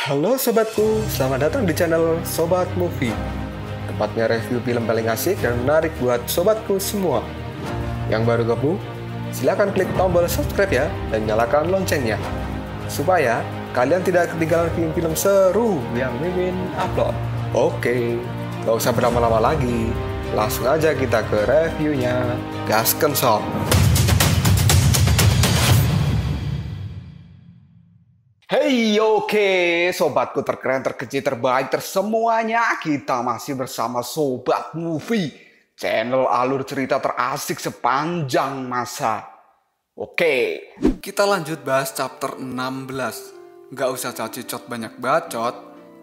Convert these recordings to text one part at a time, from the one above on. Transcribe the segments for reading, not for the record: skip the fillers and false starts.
Halo sobatku, selamat datang di channel Sobat Movie. Tempatnya review film paling asik dan menarik buat sobatku semua. Yang baru gabung, silahkan klik tombol subscribe ya dan nyalakan loncengnya, supaya kalian tidak ketinggalan film-film seru yang Mimin upload. Oke, gak usah berlama-lama lagi, langsung aja kita ke reviewnya. Gasken sob. Hey, oke, sobatku terkeren, terkecil, terbaik, tersemuanya. Kita masih bersama Sobat Movie, channel alur cerita terasik sepanjang masa. Oke, kita lanjut bahas chapter 16. Gak usah cacicot banyak bacot,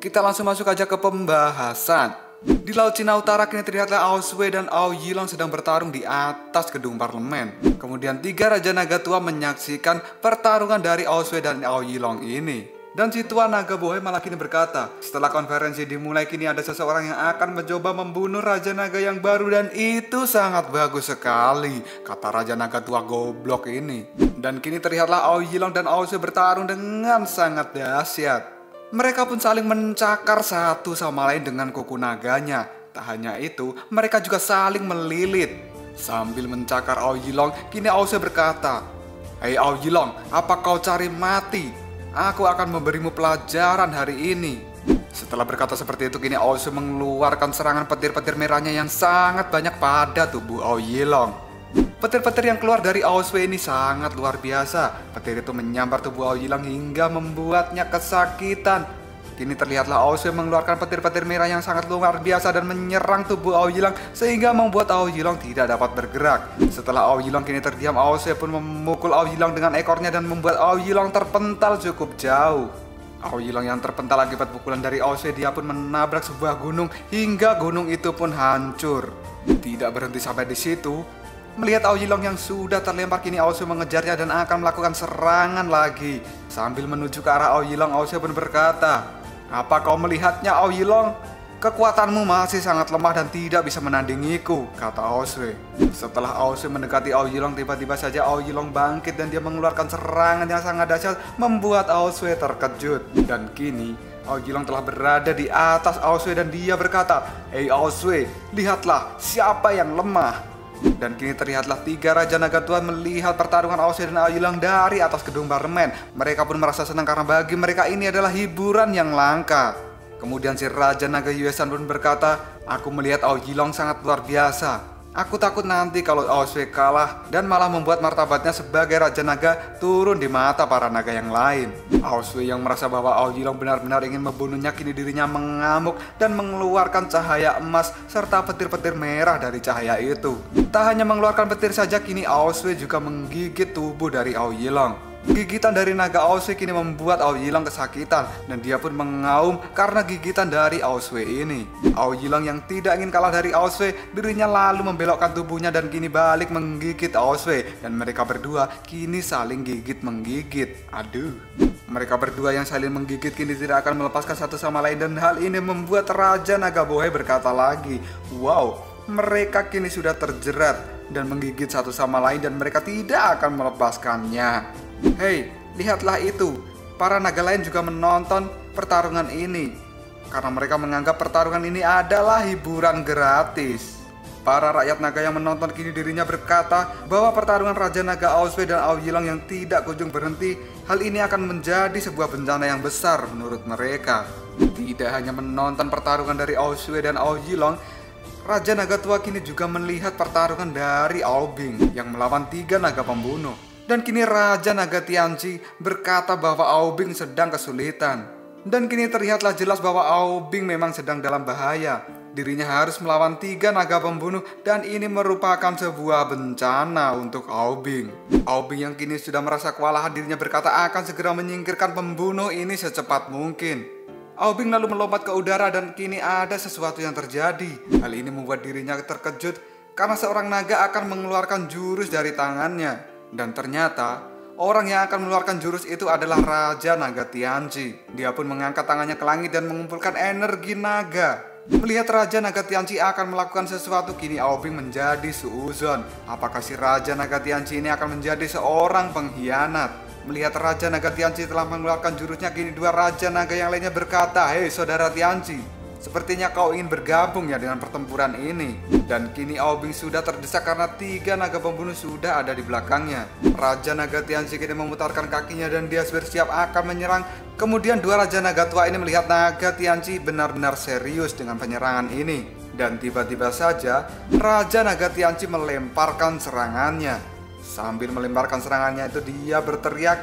kita langsung masuk aja ke pembahasan. Di Laut Cina Utara kini terlihatlah Ao Sui dan Ao Yilong sedang bertarung di atas gedung parlemen. Kemudian tiga Raja Naga Tua menyaksikan pertarungan dari Ao Sui dan Ao Yilong ini. Dan si Tua Naga Bohai malah kini berkata, setelah konferensi dimulai kini ada seseorang yang akan mencoba membunuh Raja Naga yang baru dan itu sangat bagus sekali, kata Raja Naga Tua goblok ini. Dan kini terlihatlah Ao Yilong dan Ao Sui bertarung dengan sangat dahsyat. Mereka pun saling mencakar satu sama lain dengan kuku naganya. Tak hanya itu, mereka juga saling melilit. Sambil mencakar Ao Yilong, kini Ao Sui berkata, "Hei Ao Yilong, apa kau cari mati? Aku akan memberimu pelajaran hari ini." Setelah berkata seperti itu, kini Ao Sui mengeluarkan serangan petir-petir merahnya yang sangat banyak pada tubuh Ao Yilong. Petir-petir yang keluar dari Ao Sui ini sangat luar biasa. Petir itu menyambar tubuh Ao Yilong hingga membuatnya kesakitan. Kini terlihatlah Ao Sui mengeluarkan petir-petir merah yang sangat luar biasa dan menyerang tubuh Ao Yilong sehingga membuat Ao Yilong tidak dapat bergerak. Setelah Ao Yilong kini terdiam, Ao Sui pun memukul Ao Yilong dengan ekornya dan membuat Ao Yilong terpental cukup jauh. Ao Yilong yang terpental akibat pukulan dari Ao Sui, dia pun menabrak sebuah gunung hingga gunung itu pun hancur. Tidak berhenti sampai di situ. Melihat Ao Yilong yang sudah terlempar, kini Ao Sui mengejarnya dan akan melakukan serangan lagi. Sambil menuju ke arah Ao Yilong, Ao Sui pun berkata, "Apa kau melihatnya Ao Yilong? Kekuatanmu masih sangat lemah dan tidak bisa menandingiku," kata Ao Sui. Setelah Ao Sui mendekati Ao Yilong, tiba-tiba saja Ao Yilong bangkit dan dia mengeluarkan serangan yang sangat dahsyat, membuat Ao Sui terkejut. Dan kini Ao Yilong telah berada di atas Ao Sui dan dia berkata, "Hei Ao Sui, lihatlah siapa yang lemah." Dan kini terlihatlah tiga Raja Naga Tua melihat pertarungan Ao Sui dan Ao Yilong dari atas gedung parlemen. Mereka pun merasa senang karena bagi mereka ini adalah hiburan yang langka. Kemudian si Raja Naga Yuesan pun berkata, "Aku melihat Ao Yilong sangat luar biasa. Aku takut nanti kalau Ao Sui kalah dan malah membuat martabatnya sebagai Raja Naga turun di mata para naga yang lain." Ao Sui yang merasa bahwa Ao Yilong benar-benar ingin membunuhnya, kini dirinya mengamuk dan mengeluarkan cahaya emas serta petir-petir merah dari cahaya itu. Tak hanya mengeluarkan petir saja, kini Ao Sui juga menggigit tubuh dari Ao Yilong. Gigitan dari naga Ao Sui kini membuat Ao Yilong kesakitan dan dia pun mengaum karena gigitan dari Ao Sui ini. Ao Yilong yang tidak ingin kalah dari Ao Sui, dirinya lalu membelokkan tubuhnya dan kini balik menggigit Ao Sui. Dan mereka berdua kini saling gigit menggigit. Aduh. Mereka berdua yang saling menggigit kini tidak akan melepaskan satu sama lain dan hal ini membuat Raja Naga Bohai berkata lagi, "Wow, mereka kini sudah terjerat dan menggigit satu sama lain dan mereka tidak akan melepaskannya." Hei, lihatlah itu. Para naga lain juga menonton pertarungan ini karena mereka menganggap pertarungan ini adalah hiburan gratis. Para rakyat naga yang menonton kini dirinya berkata bahwa pertarungan Raja Naga Ao Sui dan Ao Yilong yang tidak kunjung berhenti, hal ini akan menjadi sebuah bencana yang besar menurut mereka. Tidak hanya menonton pertarungan dari Ao Sui dan Ao Yilong, Raja Naga Tua kini juga melihat pertarungan dari Ao Bing yang melawan tiga naga pembunuh. Dan kini Raja Naga Tianchi berkata bahwa Ao Bing sedang kesulitan. Dan kini terlihatlah jelas bahwa Ao Bing memang sedang dalam bahaya. Dirinya harus melawan tiga naga pembunuh dan ini merupakan sebuah bencana untuk Ao Bing. Ao Bing yang kini sudah merasa kewalahan, dirinya berkata akan segera menyingkirkan pembunuh ini secepat mungkin. Ao Bing lalu melompat ke udara dan kini ada sesuatu yang terjadi. Hal ini membuat dirinya terkejut karena seorang naga akan mengeluarkan jurus dari tangannya. Dan ternyata orang yang akan mengeluarkan jurus itu adalah Raja Naga Tianchi. Dia pun mengangkat tangannya ke langit dan mengumpulkan energi naga. Melihat Raja Naga Tianchi akan melakukan sesuatu, kini Ao Bing menjadi suuzon. Apakah si Raja Naga Tianchi ini akan menjadi seorang pengkhianat? Melihat Raja Naga Tianci telah mengeluarkan jurusnya, kini dua Raja Naga yang lainnya berkata, "Hei saudara Tianci, sepertinya kau ingin bergabung ya dengan pertempuran ini." Dan kini Aobing sudah terdesak karena 3 naga pembunuh sudah ada di belakangnya. Raja Naga Tianci kini memutarkan kakinya dan dia bersiap akan menyerang. Kemudian dua Raja Naga tua ini melihat Naga Tianci benar-benar serius dengan penyerangan ini. Dan tiba-tiba saja Raja Naga Tianci melemparkan serangannya. Sambil melemparkan serangannya itu dia berteriak,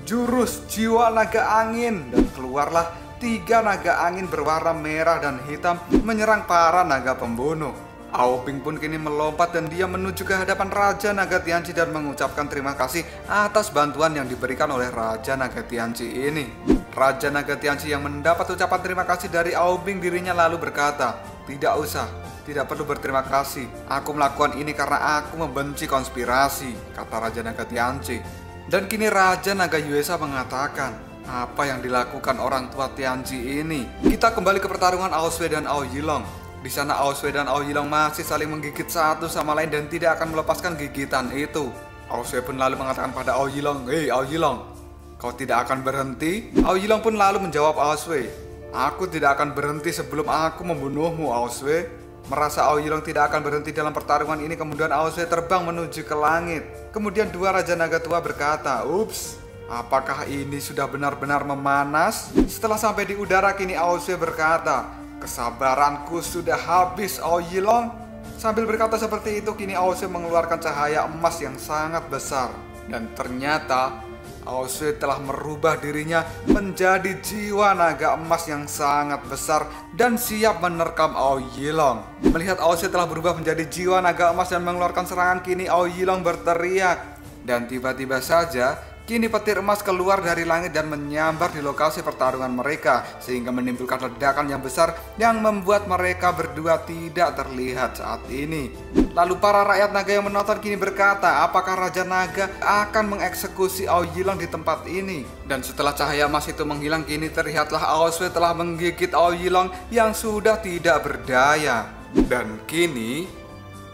"Jurus jiwa naga angin!" Dan keluarlah 3 naga angin berwarna merah dan hitam menyerang para naga pembunuh. Aobing pun kini melompat dan dia menuju ke hadapan Raja Naga Tianci dan mengucapkan terima kasih atas bantuan yang diberikan oleh Raja Naga Tianci ini. Raja Naga Tianci yang mendapat ucapan terima kasih dari Aobing, dirinya lalu berkata, "Tidak usah, tidak perlu berterima kasih. Aku melakukan ini karena aku membenci konspirasi," kata Raja Naga Tianci. Dan kini Raja Naga Yuesa mengatakan, "Apa yang dilakukan orang tua Tianci ini?" Kita kembali ke pertarungan Ao Sui dan Ao Yilong. Di sana Ao Sui dan Ao Yilong masih saling menggigit satu sama lain dan tidak akan melepaskan gigitan itu. Ao Sui pun lalu mengatakan pada Ao Yilong, "Hei Ao Yilong, kau tidak akan berhenti?" Ao Yilong pun lalu menjawab Ao Sui, "Aku tidak akan berhenti sebelum aku membunuhmu, Ao Sui." Merasa Ao Yilong tidak akan berhenti dalam pertarungan ini, kemudian Ao Sui terbang menuju ke langit. Kemudian dua Raja Naga tua berkata, "Ups, apakah ini sudah benar-benar memanas?" Setelah sampai di udara, kini Ao Sui berkata, "Kesabaranku sudah habis, Ao Yilong." Sambil berkata seperti itu, kini Ao Sui mengeluarkan cahaya emas yang sangat besar. Dan ternyata Ao Sui telah merubah dirinya menjadi jiwa naga emas yang sangat besar dan siap menerkam Ao Yilong. Melihat Ao Sui telah berubah menjadi jiwa naga emas dan mengeluarkan serangan, kini Ao Yilong berteriak. Dan tiba-tiba saja kini petir emas keluar dari langit dan menyambar di lokasi pertarungan mereka, sehingga menimbulkan ledakan yang besar yang membuat mereka berdua tidak terlihat saat ini. Lalu para rakyat naga yang menonton kini berkata, apakah Raja Naga akan mengeksekusi Ao Yilong di tempat ini? Dan setelah cahaya emas itu menghilang, kini terlihatlah Ao Sui telah menggigit Ao Yilong yang sudah tidak berdaya. Dan kini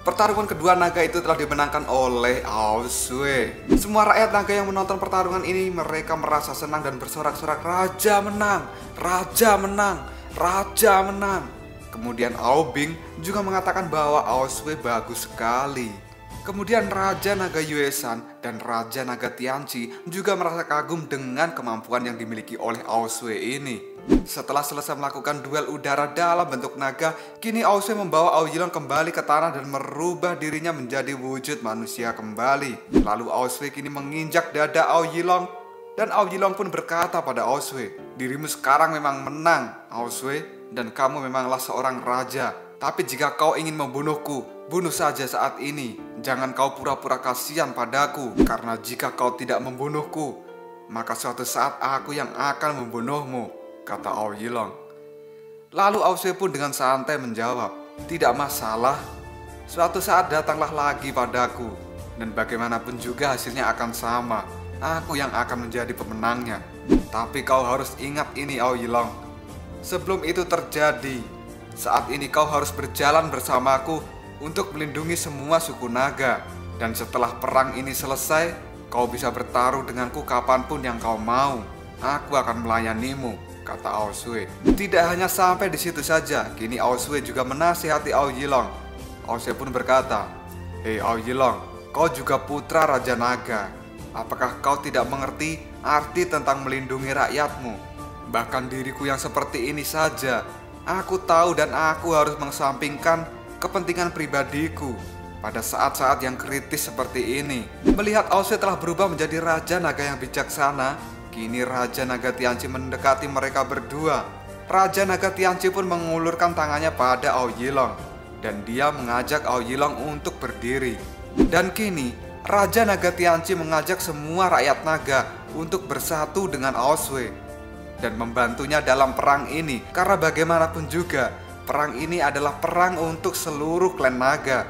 pertarungan kedua naga itu telah dimenangkan oleh Ao Sui. Semua rakyat naga yang menonton pertarungan ini, mereka merasa senang dan bersorak-sorak, "Raja menang, Raja menang, Raja menang." Kemudian Aobing juga mengatakan bahwa Ao Sui bagus sekali. Kemudian Raja Naga Yuesan dan Raja Naga Tianci juga merasa kagum dengan kemampuan yang dimiliki oleh Ao Sui ini. Setelah selesai melakukan duel udara dalam bentuk naga, kini Ao Sui membawa Ao Yilong kembali ke tanah dan merubah dirinya menjadi wujud manusia kembali. Lalu Ao Sui kini menginjak dada Ao Yilong, dan Ao Yilong pun berkata pada Ao Sui, "Dirimu sekarang memang menang, Ao Sui, dan kamu memanglah seorang raja. Tapi jika kau ingin membunuhku, bunuh saja saat ini. Jangan kau pura-pura kasihan padaku, karena jika kau tidak membunuhku, maka suatu saat aku yang akan membunuhmu," kata Ao Yilong. Lalu Ao Sui pun dengan santai menjawab, "Tidak masalah. Suatu saat datanglah lagi padaku, dan bagaimanapun juga hasilnya akan sama. Aku yang akan menjadi pemenangnya. Tapi kau harus ingat ini, Ao Yilong. Sebelum itu terjadi, saat ini kau harus berjalan bersamaku untuk melindungi semua suku naga. Dan setelah perang ini selesai, kau bisa bertaruh denganku kapanpun yang kau mau. Aku akan melayanimu," kata Ao Sui. Tidak hanya sampai di situ saja, kini Ao Sui juga menasihati Ao Yilong. Ao Sui pun berkata, "Hei Ao Yilong, kau juga putra Raja Naga. Apakah kau tidak mengerti arti tentang melindungi rakyatmu? Bahkan diriku yang seperti ini saja, aku tahu dan aku harus mengesampingkan kepentingan pribadiku pada saat-saat yang kritis seperti ini." Melihat Ao Sui telah berubah menjadi Raja Naga yang bijaksana, kini Raja Naga Tianci mendekati mereka berdua. Raja Naga Tianci pun mengulurkan tangannya pada Ao Yilong, dan dia mengajak Ao Yilong untuk berdiri. Dan kini Raja Naga Tianci mengajak semua rakyat naga untuk bersatu dengan Ao Sui dan membantunya dalam perang ini, karena bagaimanapun juga perang ini adalah perang untuk seluruh klan naga.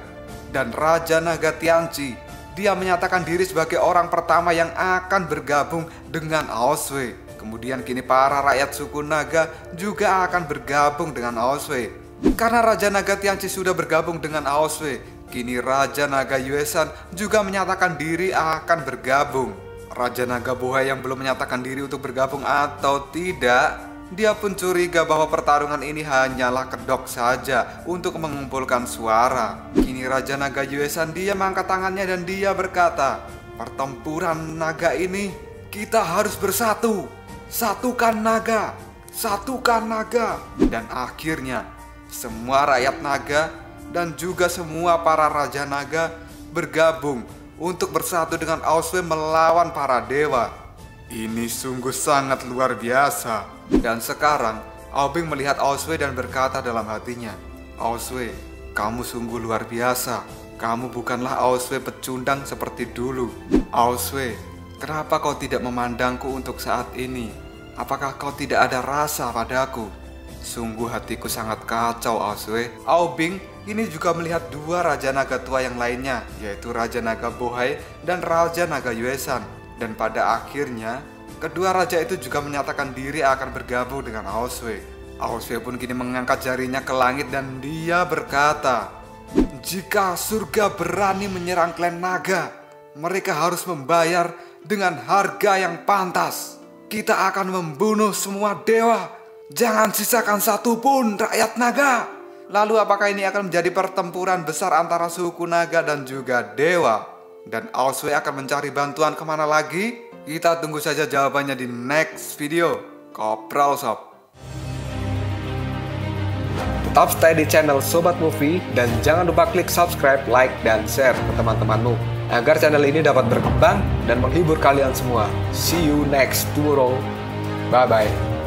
Dan Raja Naga Tianci, dia menyatakan diri sebagai orang pertama yang akan bergabung dengan Ao Sui. Kemudian kini para rakyat suku naga juga akan bergabung dengan Ao Sui. Karena Raja Naga Tianci sudah bergabung dengan Ao Sui, kini Raja Naga Yuesan juga menyatakan diri akan bergabung. Raja Naga Bohai yang belum menyatakan diri untuk bergabung atau tidak, dia pun curiga bahwa pertarungan ini hanyalah kedok saja untuk mengumpulkan suara. Kini Raja Naga Yuesan dia mengangkat tangannya dan dia berkata, pertempuran naga ini kita harus bersatu. Satukan naga, satukan naga. Dan akhirnya semua rakyat naga dan juga semua para raja naga bergabung untuk bersatu dengan Aosway melawan para dewa. Ini sungguh sangat luar biasa. Dan sekarang Aobing melihat Aosway dan berkata dalam hatinya, Aosway, kamu sungguh luar biasa. Kamu bukanlah Aosway pecundang seperti dulu. Aosway, kenapa kau tidak memandangku untuk saat ini? Apakah kau tidak ada rasa padaku? Sungguh hatiku sangat kacau, Aosway. Aobing ini juga melihat dua Raja Naga tua yang lainnya, yaitu Raja Naga Bohai dan Raja Naga Yuesan. Dan pada akhirnya, kedua raja itu juga menyatakan diri akan bergabung dengan Aosway. Aosway pun kini mengangkat jarinya ke langit dan dia berkata, jika surga berani menyerang klan naga, mereka harus membayar dengan harga yang pantas. Kita akan membunuh semua dewa. Jangan sisakan satu pun rakyat naga. Lalu apakah ini akan menjadi pertempuran besar antara suku naga dan juga dewa? Dan Aosway akan mencari bantuan kemana lagi? Kita tunggu saja jawabannya di next video. Kopral Sob. Tetap stay di channel Sobat Movie dan jangan lupa klik subscribe, like, dan share ke teman-temanmu agar channel ini dapat berkembang dan menghibur kalian semua. See you next tomorrow. Bye-bye.